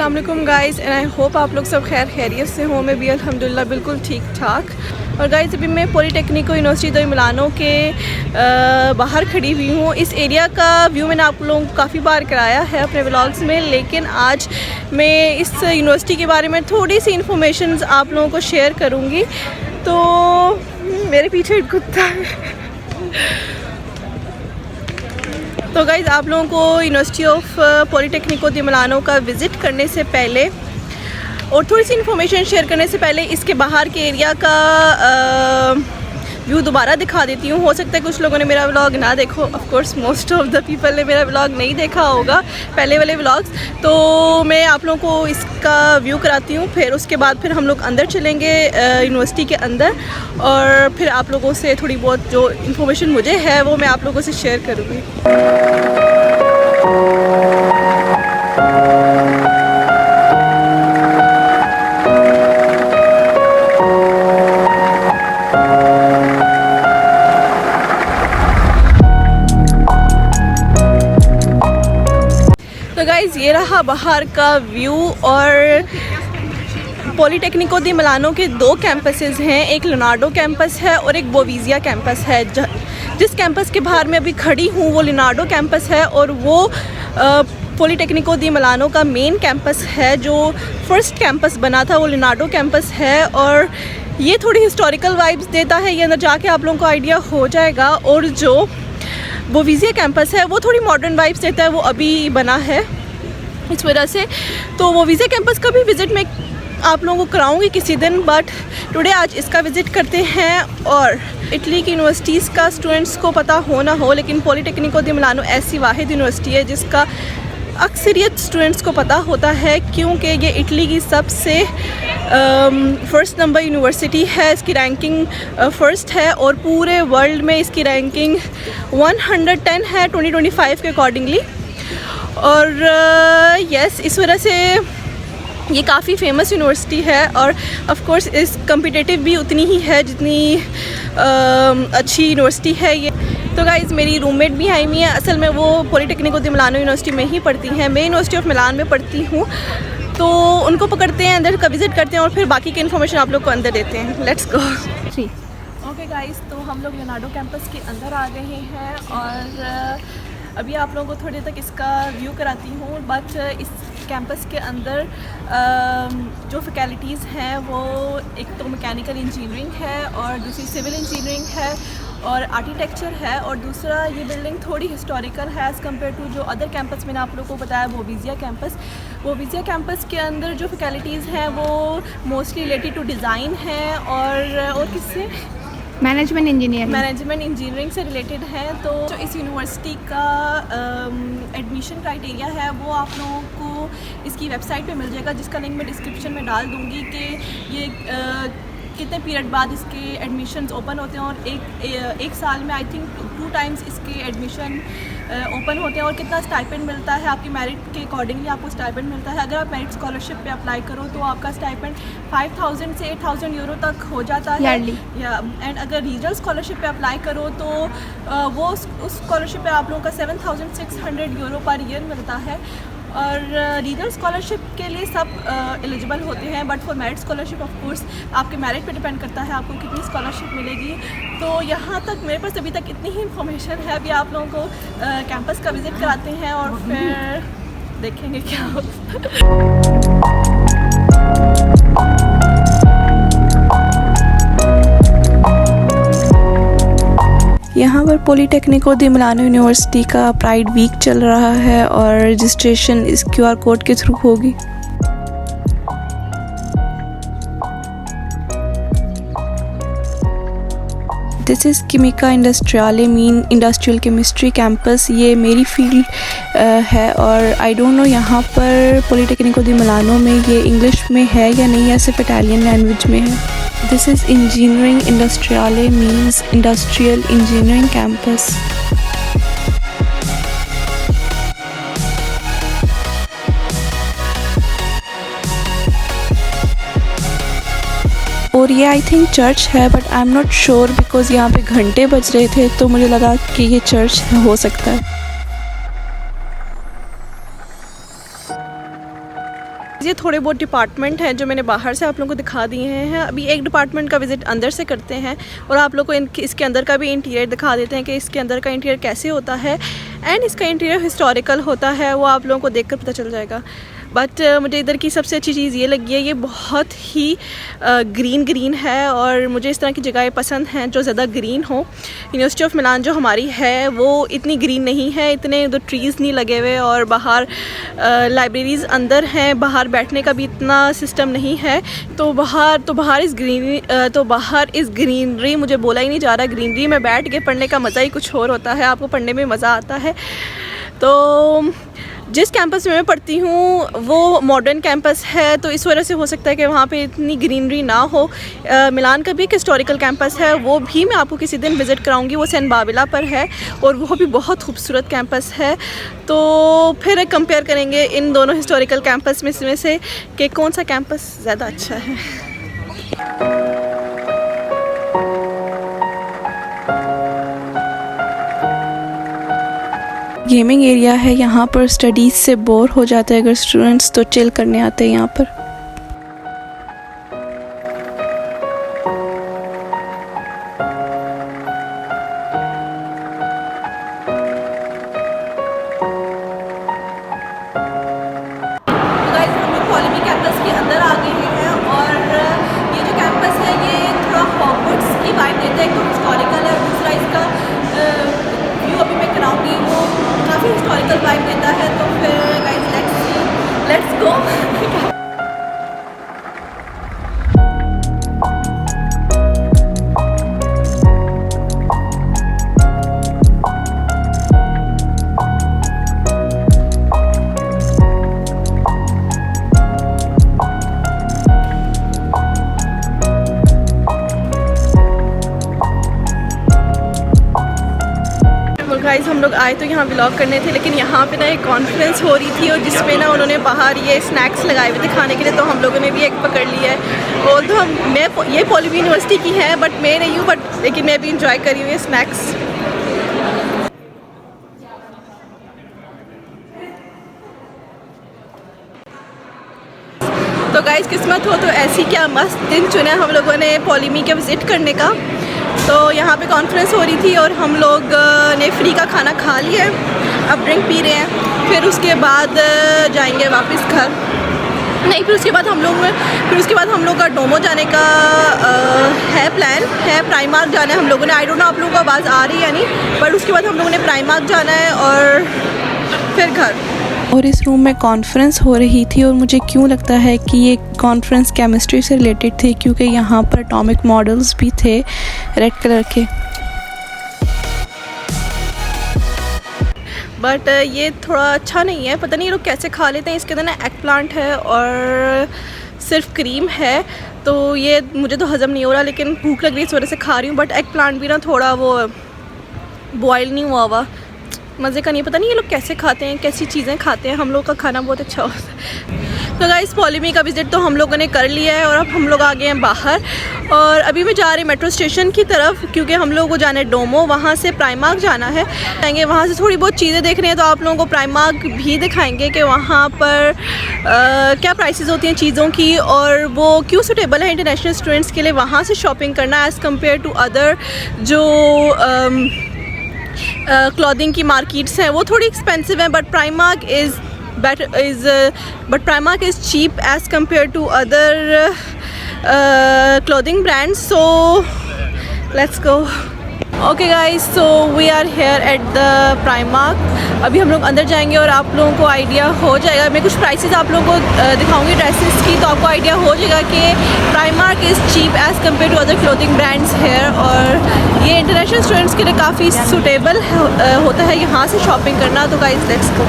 अस्सलाम वालेकुम guys and I hope आप लोग सब खैर खैरियत से हो। मैं भी अल्हम्दुलिल्लाह बिल्कुल ठीक ठाक। और गाइस अभी मैं पॉलीटेक्निको यूनिवर्सिटी दो मिलानो के बाहर खड़ी हुई हूँ। इस एरिया का व्यू मैंने आप लोगों को काफ़ी बार कराया है अपने व्लॉग्स में, लेकिन आज मैं इस यूनिवर्सिटी के बारे में थोड़ी सी इन्फॉर्मेशन आप लोगों को शेयर करूँगी। तो मेरे पीछे एक कुत्ता है। तो गाइज़ आप लोगों को यूनिवर्सिटी ऑफ पॉलीटेक्निको दी मिलानो का विज़िट करने से पहले और थोड़ी सी इन्फॉर्मेशन शेयर करने से पहले इसके बाहर के एरिया का व्यू दोबारा दिखा देती हूँ। हो सकता है कुछ लोगों ने मेरा व्लॉग ना देखो, of course most of the people ने मेरा व्लॉग नहीं देखा होगा पहले वाले व्लॉग्स। तो मैं आप लोगों को इसका व्यू कराती हूँ, फिर उसके बाद फिर हम लोग अंदर चलेंगे यूनिवर्सिटी के अंदर, और फिर आप लोगों से थोड़ी बहुत जो इन्फॉर्मेशन मुझे है वो मैं आप लोगों से शेयर करूँगी। तो गाइज़ ये रहा बाहर का व्यू। और पॉलीटेक्निको दी मिलानो के दो कैंपसेस हैं, एक लियोनार्डो कैंपस है और एक बोविजिया कैंपस है। जिस कैंपस के बाहर मैं अभी खड़ी हूँ वो लियोनार्डो कैंपस है, और वो पॉलीटेक्निको दी मिलानो का मेन कैंपस है। जो फर्स्ट कैंपस बना था वो लियोनार्डो कैंपस है, और ये थोड़ी हिस्टोरिकल वाइब्स देता है। ये अंदर जाके आप लोगों को आइडिया हो जाएगा। और जो बोविजिया कैंपस है वो थोड़ी मॉडर्न वाइब्स देता है, वो अभी बना है इस वजह से। तो बोविजिया कैंपस का भी विज़िट मैं आप लोगों को कराऊंगी किसी दिन, बट टुडे आज इसका विज़िट करते हैं। और इटली की यूनिवर्सिटीज़ का स्टूडेंट्स को पता हो ना हो, लेकिन पॉलीटेक्निको दी मिलानो ऐसी वाहिद यूनिवर्सिटी है जिसका अक्सरियत स्टूडेंट्स को पता होता है, क्योंकि ये इटली की सबसे फ़र्स्ट नंबर यूनिवर्सिटी है। इसकी रैंकिंग फ़र्स्ट है, और पूरे वर्ल्ड में इसकी रैंकिंग 110 है 2025 के अकॉर्डिंगली। और यस, इस वजह से ये काफ़ी फेमस यूनिवर्सिटी है, और ऑफ कोर्स इस कम्पिटिटिव भी उतनी ही है जितनी अच्छी यूनिवर्सिटी है ये। तो गाइज़ मेरी रूममेट भी आई हुई है, असल में वो पॉलीटेक्निको दी मिलानो यूनिवर्सिटी में ही पढ़ती हैं। मैं यूनिवर्सिटी ऑफ मिलान में पढ़ती हूँ। तो उनको पकड़ते हैं, अंदर का विज़िट करते हैं, और फिर बाकी की इन्फॉर्मेशन आप लोग को अंदर देते हैं। Let's go. ओके गाइज़, तो हम लोग लियोनार्डो कैंपस के अंदर आ गए हैं, और अभी आप लोगों को थोड़ी देर तक इसका व्यू कराती हूँ। बट इस कैंपस के अंदर जो फैकल्टीज़ हैं वो एक तो मैकेनिकल इंजीनियरिंग है, और दूसरी सिविल इंजीनियरिंग है, और आर्किटेक्चर है, और दूसरा ये बिल्डिंग थोड़ी हिस्टोरिकल है एज़ कम्पेयर टू जो अदर कैंपस मैंने आप लोगों को बताया बोविजिया कैंपस। बोविजिया कैंपस के अंदर जो फैकल्टीज़ हैं वो मोस्टली रिलेटेड टू डिज़ाइन है, और किससे मैनेजमेंट इंजीनियरिंग से रिलेटेड है। तो जो इस यूनिवर्सिटी का एडमिशन क्राइटेरिया है वो आप लोगों को इसकी वेबसाइट पे मिल जाएगा, जिसका लिंक मैं डिस्क्रिप्शन में डाल दूँगी कि ये कितने पीरियड बाद इसके एडमिशन्स ओपन होते हैं, और एक साल में आई थिंक 2 टाइम्स इसके एडमिशन ओपन होते हैं, और कितना स्टाइपेंड मिलता है आपकी मेरिट के अकॉर्डिंगली आपको स्टाइपेंड मिलता है। अगर आप मेरिट स्कॉलरशिप पे अप्लाई करो तो आपका स्टाइपेंड 5000 से 8000 यूरो तक हो जाता है या एंड अगर रीजनल स्कॉलरशिप पे अप्लाई करो तो वो उस स्कॉलरशिप पे आप लोगों का 7600 यूरो पर ईयर मिलता है। और रीजनल स्कॉलरशिप के लिए सब एलिजिबल होते हैं, but for merit scholarship of course आपके मेरिट पे डिपेंड करता है आपको कितनी स्कॉलरशिप मिलेगी। तो यहाँ तक मेरे पास अभी तक इतनी ही इन्फॉर्मेशन है। अभी आप लोगों को कैंपस का विज़िट कराते हैं, और फिर देखेंगे क्या होता है। यहाँ पर पॉलीटेक्निको दी मिलानो यूनिवर्सिटी का प्राइड वीक चल रहा है, और रजिस्ट्रेशन इस QR कोड के थ्रू होगी। This is Chimica Industriale mean industrial chemistry campus. ये मेरी फील्ड है, और आई डोंट नो यहाँ पर पॉलीटेक्निको दी मिलानो में ये इंग्लिश में है या नहीं, या सिर्फ इटालियन लैंग्वेज में है। This is engineering Industriale means industrial engineering campus. और ये आई थिंक चर्च है, but I am not sure because यहाँ पे घंटे बज रहे थे, तो मुझे लगा कि ये चर्च हो सकता है। ये थोड़े बहुत डिपार्टमेंट हैं जो मैंने बाहर से आप लोगों को दिखा दिए हैं। अभी एक डिपार्टमेंट का विज़िट अंदर से करते हैं और आप लोग को इसके अंदर का भी इंटीरियर दिखा देते हैं कि इसके अंदर का इंटीरियर कैसे होता है एंड इसका इंटीरियर हिस्टोरिकल होता है, वो आप लोगों को देखकर पता चल जाएगा। बट मुझे इधर की सबसे अच्छी चीज़ ये लगी है, ये बहुत ही ग्रीन है और मुझे इस तरह की जगहें पसंद हैं जो ज़्यादा ग्रीन हो। यूनिवर्सिटी ऑफ मिलान जो हमारी है वो इतनी ग्रीन नहीं है, इतने उधर ट्रीज़ नहीं लगे हुए और बाहर लाइब्रेरीज़ अंदर हैं, बाहर बैठने का भी इतना सिस्टम नहीं है। तो बाहर इस ग्रीनरी मुझे बोला ही नहीं जा रहा, ग्रीनरी में बैठ के पढ़ने का मज़ा ही कुछ और होता है, आपको पढ़ने में मज़ा आता है। तो जिस कैंपस में मैं पढ़ती हूँ वो मॉडर्न कैंपस है, तो इस वजह से हो सकता है कि वहाँ पे इतनी ग्रीनरी ना हो। मिलान का भी एक हिस्टोरिकल कैंपस है, वो भी मैं आपको किसी दिन विज़िट कराऊंगी, वो सेंट बाबिला पर है और वो भी बहुत खूबसूरत कैंपस है। तो फिर कंपेयर करेंगे इन दोनों हिस्टोरिकल कैंपस में से कि कौन सा कैंपस ज़्यादा अच्छा है। गेमिंग एरिया है, यहाँ पर स्टडीज़ से बोर हो जाते हैं अगर स्टूडेंट्स, तो चिल करने आते हैं यहाँ पर। हम लोग पॉलिमी कैंपस के अंदर आ गए हैं और ये जो कैंपस है ये थोड़ा हॉगवर्ट्स की वाइब देता है। एक तो हिस्टोरिकल है, दूसरा इसका व्यू अभी मैं कराऊंगी वो काफ़ी हिस्टोरिकल वाइब देता है। तो फिर गाइस लेट्स गो। गाइस हम लोग आए तो यहाँ व्लॉग करने थे, लेकिन यहाँ पे ना एक कॉन्फ्रेंस हो रही थी और जिसमें ना उन्होंने बाहर ये स्नैक्स लगाए हुए दिखाने के लिए, तो हम लोगों ने भी एक पकड़ लिया है। और तो ये पॉलिमी यूनिवर्सिटी की है बट मैं नहीं हूँ, लेकिन मैं भी इंजॉय कर रही हूँ ये स्नैक्स। तो गाइस किस्मत हो तो ऐसी क्या मस्त दिन चुना हम लोगों ने पॉलिमी के विज़िट करने का। तो यहाँ पे कॉन्फ्रेंस हो रही थी और हम लोग ने फ्री का खाना खा लिया है, अब ड्रिंक पी रहे हैं। फिर उसके बाद जाएंगे वापस घर, नहीं फिर उसके बाद हम लोग का डोमो जाने का है प्लान है। प्राइमार्क जाना है हम लोगों ने, आई डोंट नो आप लोगों को आवाज़ आ रही है या नहीं, बट उसके बाद हम लोगों ने प्राइमार्क जाना है और फिर घर। और इस रूम में कॉन्फ्रेंस हो रही थी और मुझे क्यों लगता है कि ये कॉन्फ्रेंस केमिस्ट्री से रिलेटेड थी, क्योंकि यहाँ पर एटॉमिक मॉडल्स भी थे रेड कलर के। बट ये थोड़ा अच्छा नहीं है, पता नहीं ये लोग कैसे खा लेते हैं। इसके अंदर ना एग प्लांट है और सिर्फ क्रीम है, तो ये मुझे तो हज़म नहीं हो रहा, लेकिन भूख लग रही है इस वजह से खा रही हूँ। बट एग प्लांट भी ना थोड़ा वो बॉयल नहीं हुआ मज़े का नहीं, पता नहीं ये लोग कैसे खाते हैं, कैसी चीज़ें खाते हैं। हम लोग का खाना बहुत अच्छा होता है। तो गाइस पॉलिमी का विज़िट तो हम लोगों ने कर लिया है और अब हम लोग आ गए हैं बाहर और अभी मैं जा रही मेट्रो स्टेशन की तरफ, क्योंकि हम लोगों को जाना है डोमो, वहाँ से प्राइमार्क जाना है। जाएंगे वहाँ से थोड़ी बहुत चीज़ें देखने हैं, तो आप लोगों को प्राइमार्क भी दिखाएंगे कि वहाँ पर क्या प्राइसेस होती हैं चीज़ों की और वो क्यों सूटेबल है इंटरनेशनल स्टूडेंट्स के लिए वहाँ से शॉपिंग करना एज़ कम्पेयर टू अदर जो क्लॉथिंग की मार्केट्स हैं, वो थोड़ी एक्सपेंसिव हैं। But Primark is cheap as compare to other clothing brands. So let's go. Okay guys, so we are here at the Primark. अभी हम लोग अंदर जाएंगे और आप लोगों को आइडिया हो जाएगा। मैं कुछ प्राइसेस आप लोगों को दिखाऊंगी ड्रेसेस की, तो आपको आइडिया हो जाएगा कि Primark is cheap as compare to other clothing brands here. और ये इंटरनेशनल स्टूडेंट्स के लिए काफ़ी सूटेबल होता है यहाँ से शॉपिंग करना। तो guys let's go.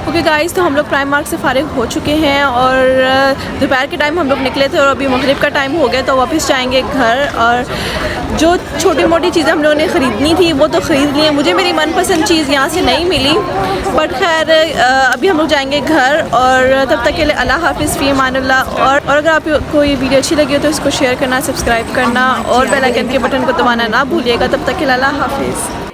Okay guys, तो हम लोग प्राइम मार्क से फ़ारिग हो चुके हैं और दोपहर के टाइम हम लोग निकले थे और अभी मगरिब का टाइम हो गया, तो वापस जाएंगे घर। और जो छोटी मोटी चीज़ें हम लोगों ने ख़रीदनी थी वो तो ख़रीद ली हैं। मुझे मेरी मनपसंद चीज़ यहाँ से नहीं मिली, बट खैर अभी हम लोग जाएंगे घर। और तब तक के लिए अल्लाह हाफ़िज़, फ़ी अमानिल्लाह। और अगर आपको ये वीडियो अच्छी लगी हो तो इसको शेयर करना, सब्सक्राइब करना और बेल आइकन के बटन को दबाना ना भूलिएगा। तब तक के लिए अल्लाह हाफ़िज़।